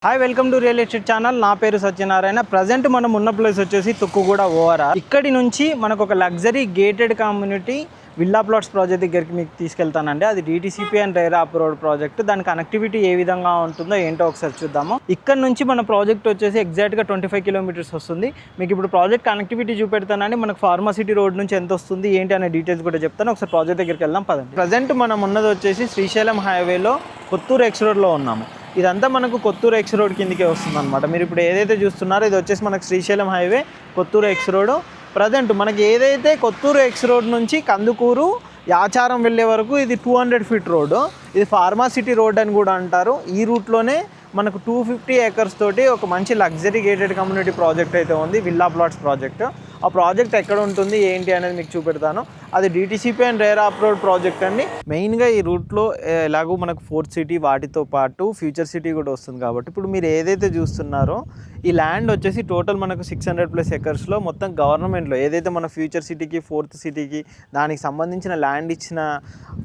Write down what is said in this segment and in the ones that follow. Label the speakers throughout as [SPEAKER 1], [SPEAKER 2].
[SPEAKER 1] Hi welcome to real estate channel. నా పేరు Satyanarayana. Present మనం ఉన్న ప్లేస్ వచ్చేసి తుక్కుగూడ ఓఆర్ఆర్. ఇక్కడి నుంచి మనకు ఒక luxury gated community villa plots project దగ్గరికి మీకు తీసుకెళ్తానండి. అది DTCP and RERA approved project. దాని కనెక్టివిటీ ఏ విధంగా ఉంటుందో ఏంటో ఒకసారి చూద్దాము. ఇక్కడ నుంచి మన ప్రాజెక్ట్ వచ్చేసి ఎగ్జాక్ట్గా 25 కిలోమీటర్స్ వస్తుంది. మీకు ఇప్పుడు ప్రాజెక్ట్ కనెక్టివిటీ చూపెడతానండి. మనకు ఫార్మాసిటీ రోడ్ నుంచి ఎంత వస్తుంది ఏంటి అనే డీటెయిల్స్ కూడా చెప్తాను. ఒకసారి ప్రాజెక్ట్ దగ్గరికి వెళ్దాం పదండి. ప్రజెంట్ మనం ఉన్నది వచ్చేసి శ్రీశైలం హైవేలో కొత్తూరు ఎక్స్ రోడ్లో ఉన్నాము. ఇదంతా మనకు కొత్తూరు ఎక్స్ రోడ్ కిందకే వస్తుంది అనమాట. మీరు ఇప్పుడు ఏదైతే చూస్తున్నారో ఇది వచ్చేసి మనకు Srisailam highway Kothur X road. Present మనకి ఏదైతే కొత్తూరు ఎక్స్ రోడ్ నుంచి కందుకూరు యాచారం వెళ్ళే వరకు ఇది 200 ఫీట్ రోడ్డు. ఇది ఫార్మాసిటీ రోడ్ అని కూడా అంటారు. ఈ రూట్లోనే మనకు 250 ఏకర్స్ తోటి ఒక మంచి లగ్జరీ గేటెడ్ కమ్యూనిటీ ప్రాజెక్ట్ అయితే ఉంది, విల్లా ప్లాట్స్ ప్రాజెక్ట్. ఆ ప్రాజెక్ట్ ఎక్కడ ఉంటుంది ఏంటి అనేది మీకు చూపెడతాను. అది DTCP and RERA approved project అండి. మెయిన్గా ఈ రూట్లో ఎలాగో మనకు ఫోర్త్ సిటీ వాటితో పాటు ఫ్యూచర్ సిటీ కూడా వస్తుంది కాబట్టి ఇప్పుడు మీరు ఏదైతే చూస్తున్నారో ఈ ల్యాండ్ వచ్చేసి టోటల్ మనకు 600+ ఎకర్స్లో మొత్తం గవర్నమెంట్లో ఏదైతే మన ఫ్యూచర్ సిటీకి ఫోర్త్ సిటీకి దానికి సంబంధించిన ల్యాండ్ ఇచ్చిన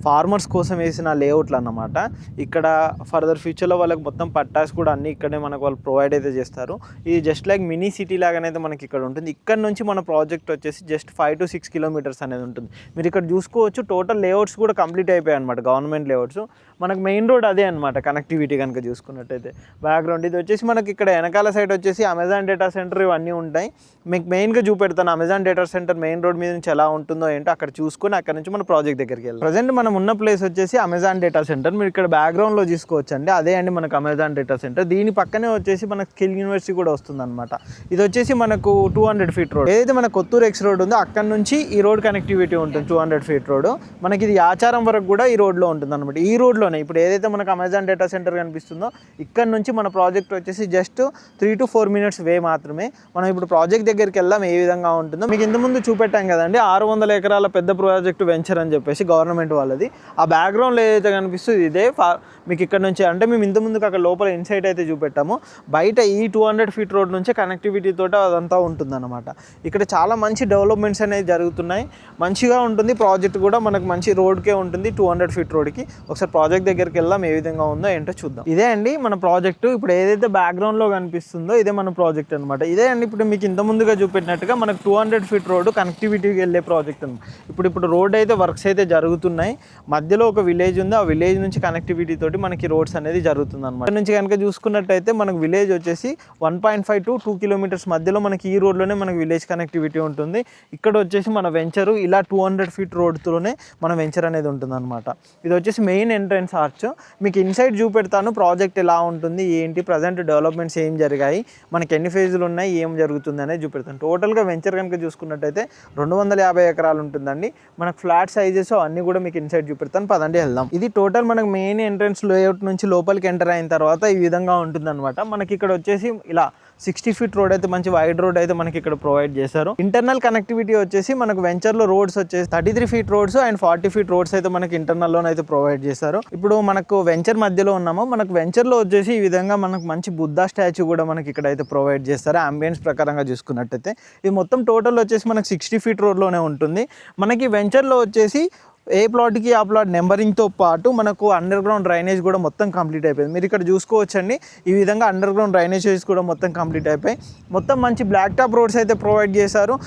[SPEAKER 1] ఫార్మర్స్ కోసం వేసిన లేఅవుట్లు అన్నమాట. ఇక్కడ ఫర్దర్ ఫ్యూచర్లో వాళ్ళకి మొత్తం పట్టాస్ కూడా అన్నీ ఇక్కడే మనకు వాళ్ళు ప్రొవైడ్ అయితే చేస్తారు. ఇది జస్ట్ లైక్ మినీ సిటీ లాగానైతే మనకి ఇక్కడ ఉంటుంది. ఇక్కడ నుంచి మన ప్రాజెక్ట్ వచ్చేసి జస్ట్ 5 to 6 కిలోమీటర్స్ అనేది ఉంటుంది. మీరు ఇక్కడ చూసుకోవచ్చు టోటల్ లేఅవుట్స్ కూడా కంప్లీట్ అయిపోయాయి అనమాట, గవర్నమెంట్ లేఅవుట్స్. మనకు మెయిన్ రోడ్ అదే అనమాట కనెక్టివిటీ కనుక చూసుకున్నట్టయితే. బ్యాక్గ్రౌండ్ ఇది వచ్చేసి మనకి ఇక్కడ వెనకాల సైడ్ వచ్చేసి అమెజాన్ డేటా సెంటర్ ఇవన్నీ ఉంటాయి. మీకు మెయిన్గా చూపెడతాను Amazon data centre main road మీద నుంచి ఎలా ఉంటుందో ఏంటో అక్కడ చూసుకొని అక్కడ నుంచి మన ప్రాజెక్ట్ దగ్గరికి వెళ్ళాలి. ప్రజెంట్ మనం ఉన్న ప్లేస్ వచ్చేసి అమెజాన్ డేటా సెంటర్. మీరు ఇక్కడ బ్యాక్గ్రౌండ్లో చూసుకోవచ్చు అండి, అదే అండి మనకు అమెజాన్ డేటా సెంటర్. దీని పక్కనే వచ్చేసి మనకు స్కిల్ యూనివర్సిటీ కూడా వస్తుంది అనమాట. ఇది వచ్చేసి మనకు 200 ఫీట్ రోడ్. ఏదైతే మన కొత్తూరు ఎక్స్ రోడ్ ఉందో అక్కడ నుంచి ఈ రోడ్ కనెక్టివిటీ ఉంటుంది 200 ఫీట్ రోడ్. మనకి ఇది యాచారం వరకు కూడా ఈ రోడ్లో ఉంటుంది అనమాట. ఈ రోడ్లోనే ఇప్పుడు ఏదైతే మనకు అమెజాన్ డేటా సెంటర్ కనిపిస్తుందో ఇక్కడ నుంచి మన ప్రాజెక్ట్ వచ్చేసి జస్ట్ 3 to 4 minutes వే మాత్రమే. మనం ఇప్పుడు ప్రాజెక్ట్ దగ్గరికి వెళ్దాం ఏ విధంగా ఉంటుందో. మీకు ఇంతకుముందు చూపెట్టాం కదండి 600 ఎకరాల పెద్ద ప్రాజెక్టు వెంచర్ అని చెప్పేసి గవర్నమెంట్ వాళ్ళది. ఆ బ్యాక్గ్రౌండ్లో ఏదైతే కనిపిస్తుంది ఇదే మీకు ఇక్కడ నుంచి అంటే మేము ఇంతకుముందుకు అక్కడ లోపల ఇన్సైట్ అయితే చూపెట్టాము. బయట ఈ 200 ఫీట్ రోడ్ నుంచే కనెక్టివిటీ తోటి అదంతా ఉంటుందన్నమాట. ఇక్కడ చాలా మంచి డెవలప్మెంట్స్ అనేవి జరుగుతున్నాయి. మంచిగా ఉంటుంది ప్రాజెక్ట్ కూడా, మనకు మంచి రోడ్కే ఉంటుంది 200 ఫీట్ రోడ్కి. ఒకసారి ప్రాజెక్ట్ దగ్గరికి వెళ్దాం ఏ విధంగా ఉందో ఏంటో చూద్దాం. ఇదే అండి మన ప్రాజెక్టు. ఇప్పుడు ఏదైతే బ్యాక్గ్రౌండ్లో కనిపిస్తుందో ఇదే మన ప్రాజెక్ట్ అనమాట. ఇదే అండి ఇప్పుడు మీకు ఇంత ముందుగా చూపెట్టినట్టుగా మనకు 200 ఫీట్ రోడ్ కనెక్టివిటీకి వెళ్ళే ప్రాజెక్ట్ అనమాట. ఇప్పుడు రోడ్ అయితే వర్క్స్ అయితే జరుగుతున్నాయి. మధ్యలో ఒక విలేజ్ ఉంది, ఆ విలేజ్ నుంచి కనెక్టివిటీ తోటి మనకి రోడ్స్ అనేది జరుగుతుంది అనమాట. ఇక్కడ నుంచి కనుక చూసుకున్నట్టయితే మనకు విలేజ్ వచ్చేసి 1.5 to 2 కిలోమీటర్స్ మధ్యలో మనకి ఈ రోడ్లోనే మనకి విలేజ్ కనెక్టివిటీ ఉంటుంది. ఇక్కడ వచ్చేసి మన వెంచరు ఇలా 200 ఫీట్ రోడ్తోనే మన వెంచర్ అనేది ఉంటుంది అనమాట. ఇది వచ్చేసి మెయిన్ ఎంట్రన్స్ ఆర్చ్. మీకు ఇన్సైడ్ చూపెడతాను ప్రాజెక్ట్ ఎలా ఉంటుంది ఏంటి, ప్రజెంట్ డెవలప్మెంట్స్ ఏం జరిగాయి, మనకి ఎన్ని ఫేజులు ఉన్నాయి, ఏం జరుగుతుంది అనేది చూపెడతాను. టోటల్గా వెంచర్ కనుక చూసుకున్నట్టయితే 250 ఎకరాలు ఉంటుందండి. మనకు ఫ్లాట్ సైజెస్ అన్నీ కూడా మీకు ఇన్సైడ్ చూపెడతాను. పదండి వెళ్దాం. ఇది టోటల్ మనకు మెయిన్ ఎంట్రన్స్ లేఅవుట్ నుంచి లోపలికి ఎంటర్ అయిన తర్వాత ఈ విధంగా ఉంటుంది అనమాట. మనకి ఇక్కడ వచ్చేసి ఇలా 60 ఫీట్ రోడ్ అయితే మంచి వైడ్ రోడ్ అయితే మనకి ఇక్కడ ప్రొవైడ్ చేశారు. ఇంటర్నల్ కనెక్టివిటీ వచ్చేసి మనకు వెంచర్లో రోడ్స్ వచ్చేసి 33 feet roads and 40 feet roads అయితే మనకి ఇంటర్నల్లోనే అయితే ప్రొవైడ్ చేశారు. ఇప్పుడు మనకు వెంచర్ మధ్యలో ఉన్నాము. మనకు వెంచర్లో వచ్చేసి ఈ విధంగా మనకు మంచి బుద్ధా స్టాచ్యూ కూడా మనకి ఇక్కడ అయితే ప్రొవైడ్ చేస్తారు. అంబియన్స్ ప్రకారంగా చూసుకున్నట్టయితే ఇది మొత్తం టోటల్ వచ్చేసి మనకు 60 ఫీట్ రోడ్లోనే ఉంటుంది. మనకి వెంచర్లో వచ్చేసి ఏ ప్లాట్కి ఆ ప్లాట్ నెంబరింగ్తో పాటు మనకు అండర్ గ్రౌండ్ డ్రైనేజ్ కూడా మొత్తం కంప్లీట్ అయిపోయింది. మీరు ఇక్కడ చూసుకోవచ్చండి ఈ విధంగా అండర్ గ్రౌండ్ డ్రైనేజెస్ కూడా మొత్తం కంప్లీట్ అయిపోయి మొత్తం మంచి బ్లాక్ టాప్ రోడ్స్ అయితే ప్రొవైడ్ చేశారు.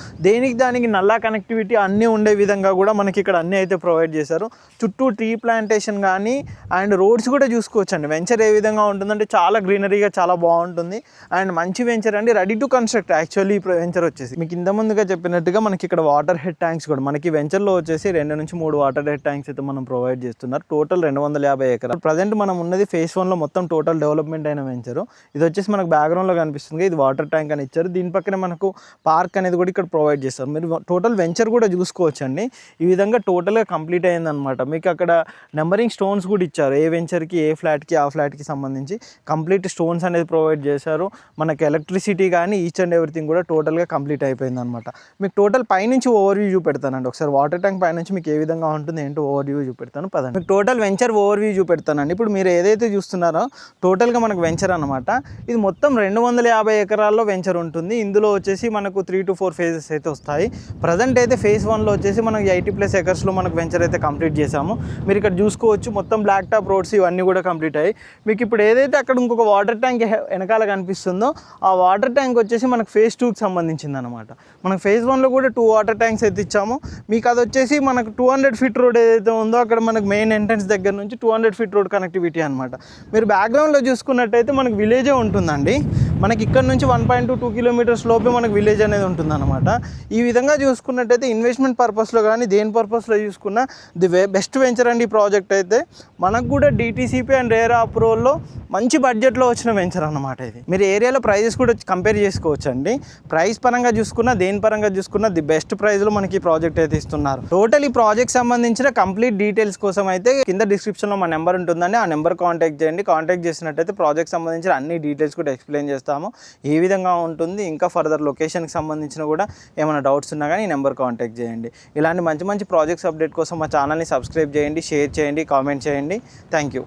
[SPEAKER 1] దానికి నల్లా కనెక్టివిటీ అన్నీ ఉండే విధంగా కూడా మనకి ఇక్కడ అన్నీ అయితే ప్రొవైడ్ చేశారు. చుట్టూ ట్రీ ప్లాంటేషన్ కానీ అండ్ రోడ్స్ కూడా చూసుకోవచ్చండి. వెంచర్ ఏ విధంగా ఉంటుందంటే చాలా గ్రీనరీగా చాలా బాగుంటుంది అండ్ మంచి వెంచర్ అండి. రెడీ టు కన్స్ట్రక్ట్ యాక్చువల్లీ ఈ వెంచర్ వచ్చేసి. మీకు ఇంత ముందుగా చెప్పినట్టుగా మనకి ఇక్కడ వాటర్ హెడ్ ట్యాంక్స్ కూడా మనకి వెంచర్లో వచ్చేసి 2 నుంచి 3 వాటర్ హెడ్ ట్యాంక్స్ అయితే మనం ప్రొవైడ్ చేస్తున్నారు. టోటల్ 250 ఎకరాలు. ప్రజెంట్ మనం ఉన్నది ఫేజ్ 1లో మొత్తం టోటల్ డెవలప్మెంట్ అయిన వెంచరు. ఇది వచ్చేసి మనకు బ్యాక్గ్రౌండ్లో కనిపిస్తుంది, ఇది వాటర్ ట్యాంక్ అని ఇచ్చారు. దీని పక్కనే మనకు పార్క్ అనేది కూడా ఇక్కడ ప్రొవైడ్ చేస్తారు. మీరు టోటల్ వెంచర్ కూడా చూసుకోవచ్చండి. ఈ విధంగా టోటల్గా కంప్లీట్ అయిందనమాట. మీకు అక్కడ నెంబరింగ్ స్టోన్స్ కూడా ఇచ్చారు. ఏ వెంచర్కి ఏ ఫ్లాట్కి ఆ ఫ్లాట్కి సంబంధించి కంప్లీట్ స్టోన్స్ అనేది ప్రొవైడ్ చేశారు. మనకి ఎలక్ట్రిసిటీ కానీ ఈచ్ అండ్ ఎవ్రీథింగ్ కూడా టోటల్గా కంప్లీట్ అయిపోయింది అనమాట. మీకు టోటల్ పైనుంచి ఓవర్వ్యూ చూపెడతానండి ఒకసారి. వాటర్ ట్యాంక్ పైనుంచి మీకు ఏ విధంగా ఉంటుంది ఏంటో ఓవర్ వ్యూ చూపెడతాను పదండి. మీకు టోటల్ వెంచర్ ఓవర్ వ్యూ చూపెడతానండి. ఇప్పుడు మీరు ఏదైతే చూస్తున్నారో టోటల్గా మనకు వెంచర్ అనమాట. ఇది మొత్తం 250 ఎకరాల్లో వెంచర్ ఉంటుంది. ఇందులో వచ్చేసి మనకు 3 to 4 ఫేజెస్ అయితే వస్తాయి. ప్రజెంట్ అయితే ఫేజ్ 1లో వచ్చేసి మనకు 80+ ఎకర్స్లో మనకు వెంచర్ అయితే కంప్లీట్ చేసాము. మీరు ఇక్కడ చూసుకోవచ్చు మొత్తం బ్లాక్ టాప్ రోడ్స్ ఇవన్నీ కూడా కంప్లీట్ అయ్యాయి. మీకు ఇప్పుడు ఏదైతే అక్కడ ఇంకొక వాటర్ ట్యాంక్ వెనకాల కనిపిస్తుందో ఆ వాటర్ ట్యాంక్ వచ్చేసి మనకు ఫేజ్ 2కి సంబంధించింది అనమాట. మనకు ఫేజ్ 1లో కూడా 2 వాటర్ ట్యాంక్స్ అయితే ఇచ్చాము. మీకు అది వచ్చేసి మనకు 200 ఫీట్ రోడ్ ఏదైతే ఉందో అక్కడ మనకు మెయిన్ ఎంట్రన్స్ దగ్గర నుంచి 200 ఫీట్ రోడ్ కనెక్టివిటీ అనమాట. మీరు బ్యాక్గ్రౌండ్లో చూసుకున్నట్టయితే మనకు విలేజే ఉంటుందండి. మనకి ఇక్కడ నుంచి 1.2 కిలోమీటర్స్ లోపే మనకు విలేజ్ అనేది ఉంటుందన్నమాట. ఈ విధంగా చూసుకున్నట్టయితే ఇన్వెస్ట్మెంట్ పర్పస్లో కానీ దేని పర్పస్లో చూసుకున్నా బెస్ట్ వెంచర్ అండి ఈ ప్రాజెక్ట్ అయితే. మనకు కూడా DTCP అండ్ రేరా అప్రూవల్లో మంచి బడ్జెట్లో వచ్చిన వెంచర్ అన్నమాట ఇది. మీరు ఏరియాలో ప్రైజెస్ కూడా కంపేర్ చేసుకోవచ్చు అండి. ప్రైస్ పరంగా చూసుకున్నా దేని పరంగా చూసుకున్నా ది బెస్ట్ ప్రైస్లో మనకి ఈ ప్రాజెక్ట్ అయితే ఇస్తున్నారు. టోటల్ ఈ ప్రాజెక్ట్ సంబంధించిన కంప్లీట్ డీటెయిల్స్ కోసం అయితే కింద డిస్క్రిప్షన్లో మా నెంబర్ ఉంటుందండి. ఆ నెంబర్ కాంటాక్ట్ చేయండి. కాంటాక్ట్ చేసినట్టయితే ప్రాజెక్ట్ సంబంధించిన అన్ని డీటెయిల్స్ కూడా ఎక్స్ప్లెయిన్ చేస్తాము. ఏ విధంగా ఉంటుంది ఇంకా ఫర్దర్ లొకేషన్కి సంబంధించిన కూడా ఏమైనా డౌట్స్ ఉన్నా కానీ ఈ నెంబర్ కాంటాక్ట్ చేయండి. ఇలాంటి మంచి మంచి ప్రాజెక్ట్స్ అప్డేట్ కోసం మా ఛానల్ని సబ్స్క్రైబ్ చేయండి, షేర్ చేయండి, కామెంట్ చేయండి. Thank you.